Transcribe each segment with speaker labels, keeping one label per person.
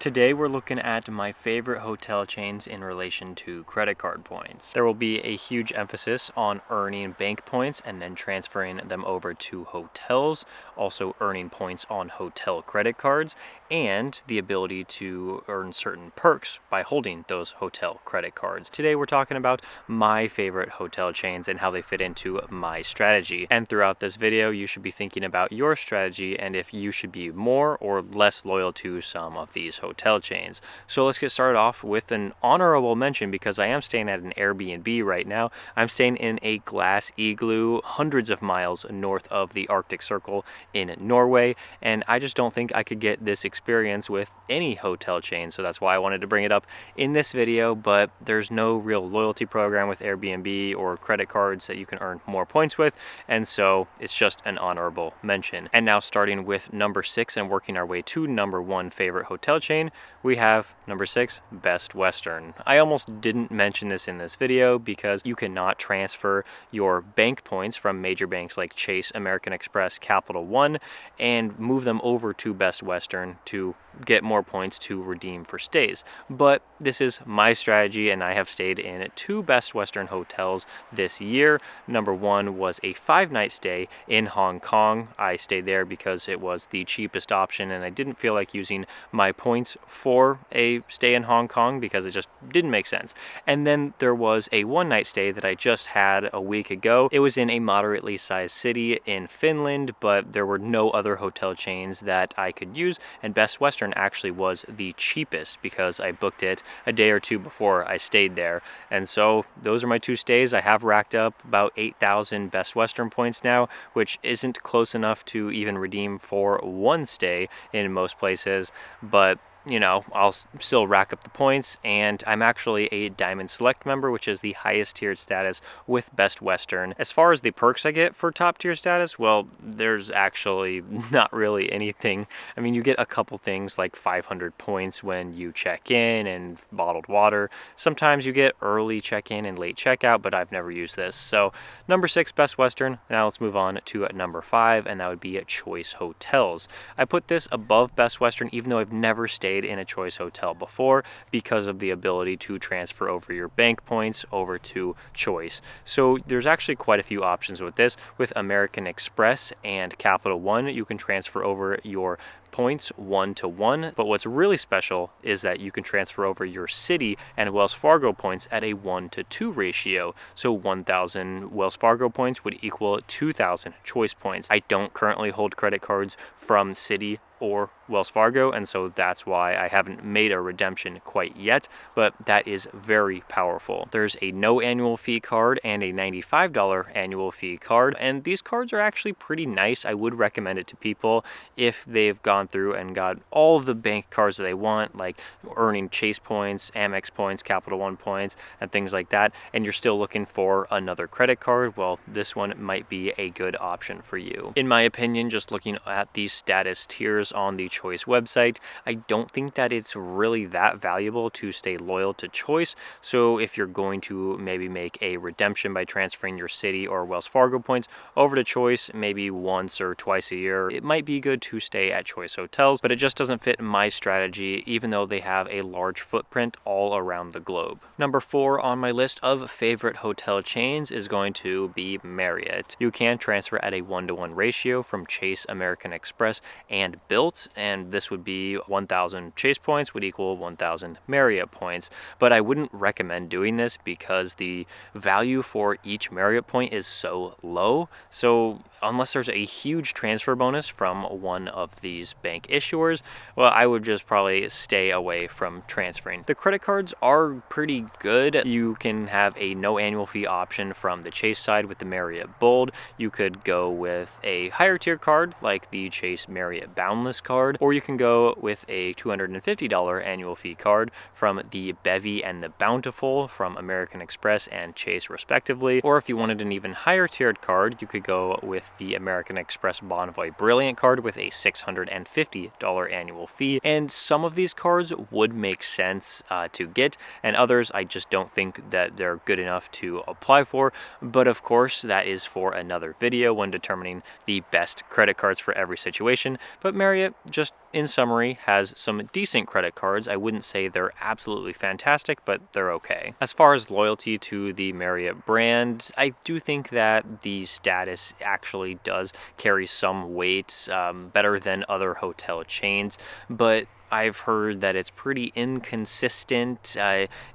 Speaker 1: Today we're looking at my favorite hotel chains in relation to credit card points. There will be a huge emphasis on earning bank points and then transferring them over to hotels, also earning points on hotel credit cards, and the ability to earn certain perks by holding those hotel credit cards. Today we're talking about my favorite hotel chains and how they fit into my strategy. And throughout this video, you should be thinking about your strategy and if you should be more or less loyal to some of these hotel chains. So let's get started off with an honorable mention because I am staying at an Airbnb right now. I'm staying in a glass igloo hundreds of miles north of the Arctic Circle in Norway, and I just don't think I could get this experience with any hotel chain, so that's why I wanted to bring it up in this video. But there's no real loyalty program with Airbnb or credit cards that you can earn more points with, and so it's just an honorable mention. And now starting with number 6 and working our way to number 1 favorite hotel chain, we have number 6, Best Western. I almost didn't mention this in this video because you cannot transfer your bank points from major banks like Chase, American Express, Capital One, and move them over to Best Western to get more points to redeem for stays. But this is my strategy, and I have stayed in 2 Best Western hotels this year. Number 1 was a 5-night stay in Hong Kong. I stayed there because it was the cheapest option, and I didn't feel like using my points for a stay in Hong Kong because it just didn't make sense. And then there was a 1-night stay that I just had a week ago. It was in a moderately sized city in Finland, but there were no other hotel chains that I could use, and Best Western actually was the cheapest because I booked it a day or 2 before I stayed there. And so those are my 2 stays. I have racked up about 8,000 Best Western points now, which isn't close enough to even redeem for 1 stay in most places, but you know, I'll still rack up the points, and I'm actually a Diamond Select member, which is the highest tiered status with Best Western. As far as the perks I get for top tier status, well, there's actually not really anything. I mean, you get a couple things like 500 points when you check in and bottled water. Sometimes you get early check-in and late checkout, but I've never used this. So number 6, Best Western. Now let's move on to number 5, and that would be Choice Hotels. I put this above Best Western even though I've never stayed in a Choice hotel before because of the ability to transfer over your bank points over to Choice. So there's actually quite a few options with this. With American Express and Capital One, you can transfer over your points 1-to-1, but what's really special is that you can transfer over your Citi and Wells Fargo points at a 1-to-2 ratio. So 1,000 Wells Fargo points would equal 2,000 Choice points. I don't currently hold credit cards from Citi or Wells Fargo, and so that's why I haven't made a redemption quite yet, but that is very powerful. There's a no annual fee card and a $95 annual fee card, and these cards are actually pretty nice. I would recommend it to people if they've gone through and got all of the bank cards that they want, like earning Chase points, AMEX points, Capital One points, and things like that, and you're still looking for another credit card. Well, this one might be a good option for you. In my opinion, just looking at these status tiers on the Choice website, I don't think that it's really that valuable to stay loyal to Choice. So if you're going to maybe make a redemption by transferring your Citi or Wells Fargo points over to Choice maybe once or twice a year, it might be good to stay at Choice hotels, but it just doesn't fit my strategy even though they have a large footprint all around the globe. Number 4 on my list of favorite hotel chains is going to be Marriott. You can transfer at a 1-to-1 ratio from Chase, American Express, and Built, and this would be 1,000 Chase points would equal 1,000 Marriott points, but I wouldn't recommend doing this because the value for each Marriott point is so low. So unless there's a huge transfer bonus from one of these bank issuers, well, I would just probably stay away from transferring. The credit cards are pretty good. You can have a no annual fee option from the Chase side with the Marriott Bold. You could go with a higher tier card like the Chase Marriott Boundless card, or you can go with a $250 annual fee card from the Bevy and the Bountiful from American Express and Chase respectively. Or if you wanted an even higher tiered card, you could go with with the American Express Bonvoy Brilliant card with a $650 annual fee. And some of these cards would make sense to get, and others I just don't think that they're good enough to apply for. But of course, that is for another video when determining the best credit cards for every situation. But Marriott, just in summary, has some decent credit cards. I wouldn't say they're absolutely fantastic, but they're okay. As far as loyalty to the Marriott brand, I do think that the status actually does carry some weight, better than other hotel chains, but I've heard that it's pretty inconsistent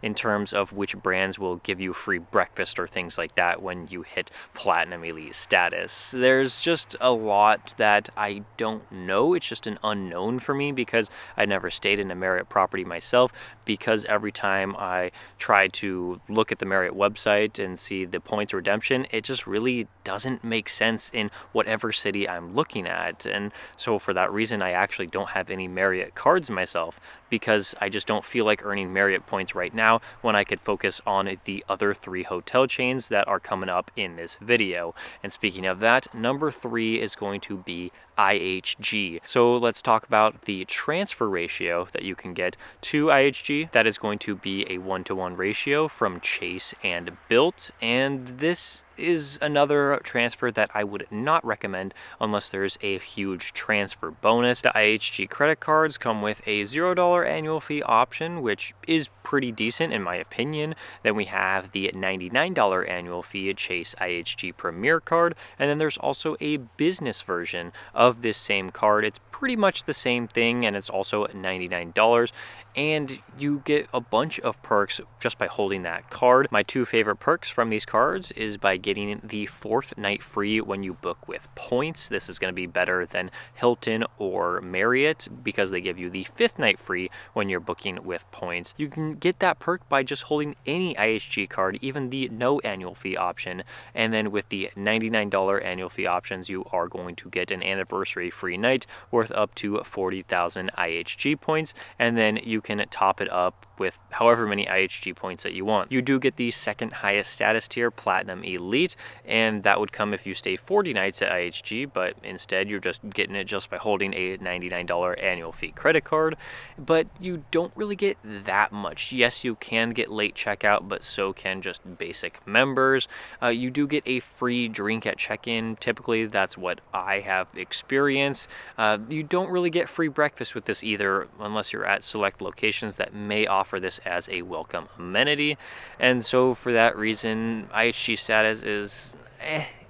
Speaker 1: in terms of which brands will give you free breakfast or things like that when you hit Platinum Elite status. There's just a lot that I don't know. It's just an unknown for me because I never stayed in a Marriott property myself, because every time I try to look at the Marriott website and see the points redemption, it just really doesn't make sense in whatever city I'm looking at. And so for that reason, I actually don't have any Marriott cards myself, because I just don't feel like earning Marriott points right now when I could focus on the other 3 hotel chains that are coming up in this video. And speaking of that, number 3 is going to be IHG. So let's talk about the transfer ratio that you can get to IHG. That is going to be a 1-to-1 ratio from Chase and Bilt, and this is another transfer that I would not recommend unless there's a huge transfer bonus. The IHG credit cards come with a $0 annual fee option, which is pretty decent in my opinion. Then we have the $99 annual fee Chase IHG Premier card, and then there's also a business version of this same card. It's pretty much the same thing, and it's also $99, and you get a bunch of perks just by holding that card. My 2 favorite perks from these cards is by getting the 4th night free when you book with points. This is going to be better than Hilton or Marriott because they give you the 5th night free when you're booking with points. You can get that perk by just holding any IHG card, even the no annual fee option, and then with the $99 annual fee options, you are going to get an anniversary free night worth up to 40,000 IHG points, and then you can top it up with however many IHG points that you want. You do get the 2nd highest status tier, Platinum Elite, and that would come if you stay 40 nights at IHG, but instead you're just getting it just by holding a $99 annual fee credit card. But you don't really get that much. Yes, you can get late checkout, but so can just basic members. You do get a free drink at check-in. Typically, that's what I have experienced. You don't really get free breakfast with this either, unless you're at select locations that may offer this as a welcome amenity. And so for that reason, IHG status is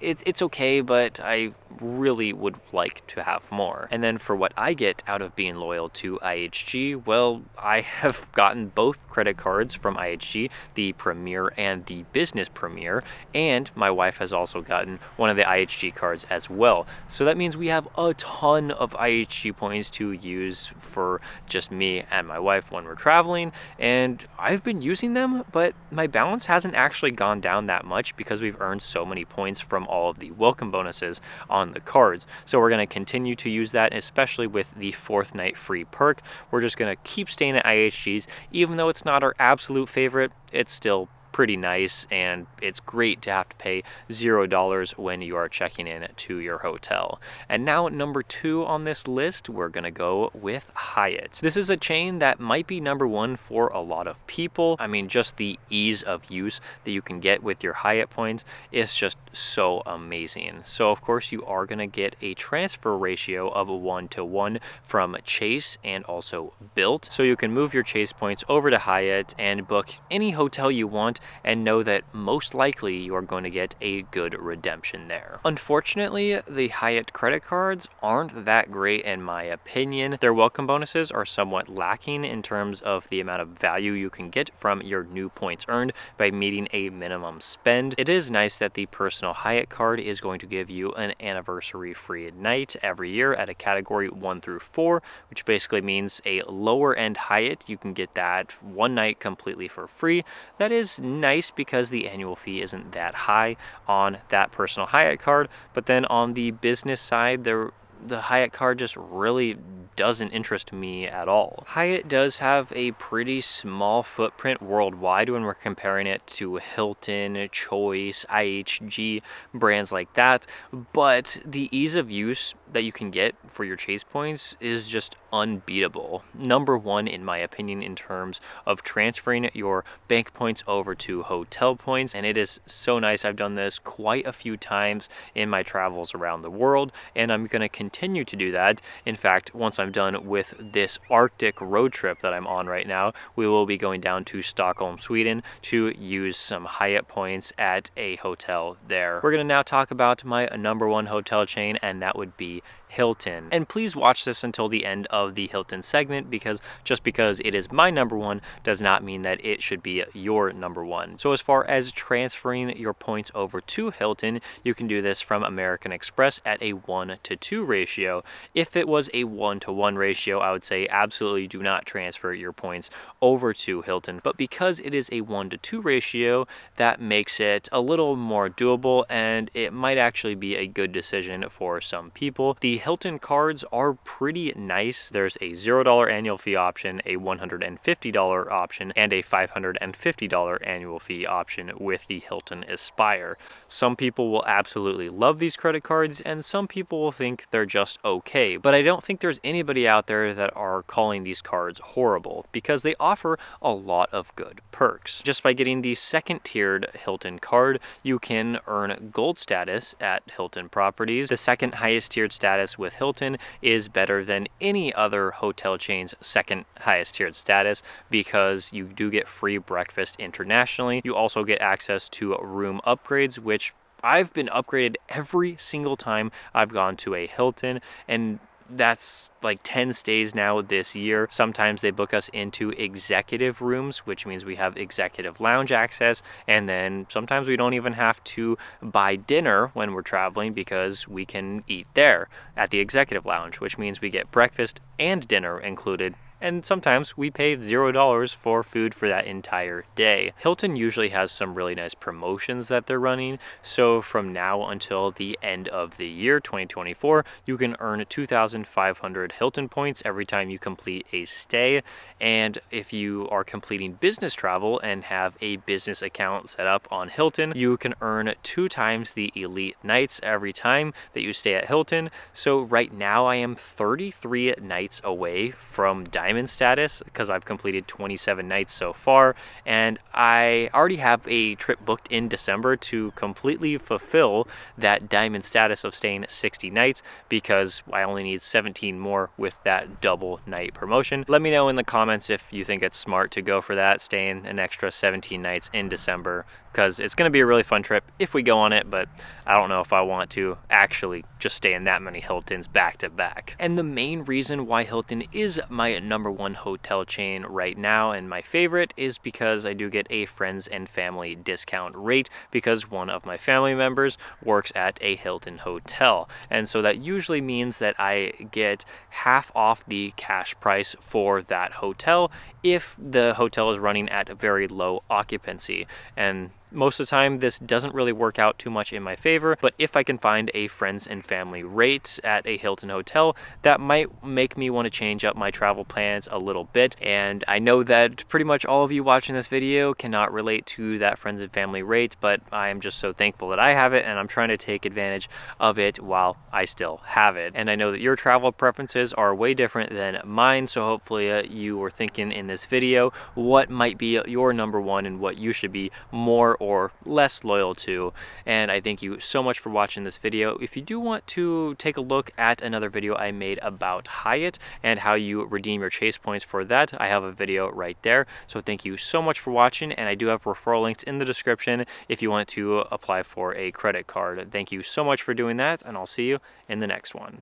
Speaker 1: it's okay, but I really would like to have more. And then for what I get out of being loyal to IHG, well, I have gotten both credit cards from IHG, the Premier and the Business Premier, and my wife has also gotten one of the IHG cards as well. So that means we have a ton of IHG points to use for just me and my wife when we're traveling, and I've been using them, but my balance hasn't actually gone down that much because we've earned so many points from all of the welcome bonuses on the cards. So we're going to continue to use that, especially with the 4th night free perk. We're just going to keep staying at IHG's. Even though it's not our absolute favorite, it's still pretty nice, and it's great to have to pay $0 when you are checking in to your hotel. And now number 2 on this list, we're gonna go with Hyatt. This is a chain that might be number 1 for a lot of people. I mean, just the ease of use that you can get with your Hyatt points is just so amazing. So of course you are gonna get a transfer ratio of 1-to-1 from Chase and also Bilt. So you can move your Chase points over to Hyatt and book any hotel you want, and know that most likely you are going to get a good redemption there. Unfortunately, the Hyatt credit cards aren't that great in my opinion. Their welcome bonuses are somewhat lacking in terms of the amount of value you can get from your new points earned by meeting a minimum spend. It is nice that the personal Hyatt card is going to give you an anniversary free night every year at a category 1 through 4, which basically means a lower end Hyatt, you can get that one night completely for free. That is nice because the annual fee isn't that high on that personal Hyatt card. But then on the business side, there the Hyatt card just really doesn't interest me at all. Hyatt does have a pretty small footprint worldwide when we're comparing it to Hilton, Choice, IHG, brands like that, but the ease of use that you can get for your Chase points is just unbeatable. Number one, in my opinion, in terms of transferring your bank points over to hotel points, and it is so nice. I've done this quite a few times in my travels around the world, and I'm going to continue to do that. In fact, once I'm done with this Arctic road trip that I'm on right now, we will be going down to Stockholm, Sweden to use some Hyatt points at a hotel there. We're going to now talk about my number one hotel chain, and that would be Hilton. And please watch this until the end of the Hilton segment, because just because it is my number one does not mean that it should be your number one. So as far as transferring your points over to Hilton, you can do this from American Express at a 1-to-2 ratio. If it was a 1-to-1 ratio, I would say absolutely do not transfer your points over to Hilton. But because it is a 1-to-2 ratio, that makes it a little more doable, and it might actually be a good decision for some people. The Hilton cards are pretty nice. There's a $0 annual fee option, a $150 option, and a $550 annual fee option with the Hilton Aspire. Some people will absolutely love these credit cards, and some people will think they're just okay. But I don't think there's anybody out there that are calling these cards horrible, because they offer a lot of good perks. Just by getting the second tiered Hilton card, you can earn gold status at Hilton properties. The second highest tiered status with Hilton is better than any other hotel chain's second highest tiered status, because you do get free breakfast internationally. You also get access to room upgrades, which I've been upgraded every single time I've gone to a Hilton, and that's like 10 stays now this year. Sometimes they book us into executive rooms, which means we have executive lounge access, and then sometimes we don't even have to buy dinner when we're traveling, because we can eat there at the executive lounge, which means we get breakfast and dinner included. And sometimes we pay $0 for food for that entire day. Hilton usually has some really nice promotions that they're running. So from now until the end of the year, 2024, you can earn 2,500 Hilton points every time you complete a stay. And if you are completing business travel and have a business account set up on Hilton, you can earn 2 times the elite nights every time that you stay at Hilton. So right now I am 33 nights away from Diamond status, because I've completed 27 nights so far, and I already have a trip booked in December to completely fulfill that Diamond status of staying 60 nights, because I only need 17 more with that double night promotion. Let me know in the comments if you think it's smart to go for that, staying an extra 17 nights in December, because it's going to be a really fun trip if we go on it, but I don't know if I want to actually just stay in that many Hiltons back to back. And the main reason why Hilton is my number one hotel chain right now and my favorite is because I do get a friends and family discount rate, because one of my family members works at a Hilton hotel. And so that usually means that I get half off the cash price for that hotel if the hotel is running at a very low occupancy. And most of the time, this doesn't really work out too much in my favor, but if I can find a friends and family rate at a Hilton hotel, that might make me want to change up my travel plans a little bit. And I know that pretty much all of you watching this video cannot relate to that friends and family rate, but I am just so thankful that I have it, and I'm trying to take advantage of it while I still have it. And I know that your travel preferences are way different than mine, so hopefully you were thinking in this video what might be your number one and what you should be more or less loyal to. And I thank you so much for watching this video. If you do want to take a look at another video I made about Hyatt and how you redeem your Chase points for that, I have a video right there. So thank you so much for watching, and I do have referral links in the description if you want to apply for a credit card. Thank you so much for doing that, and I'll see you in the next one.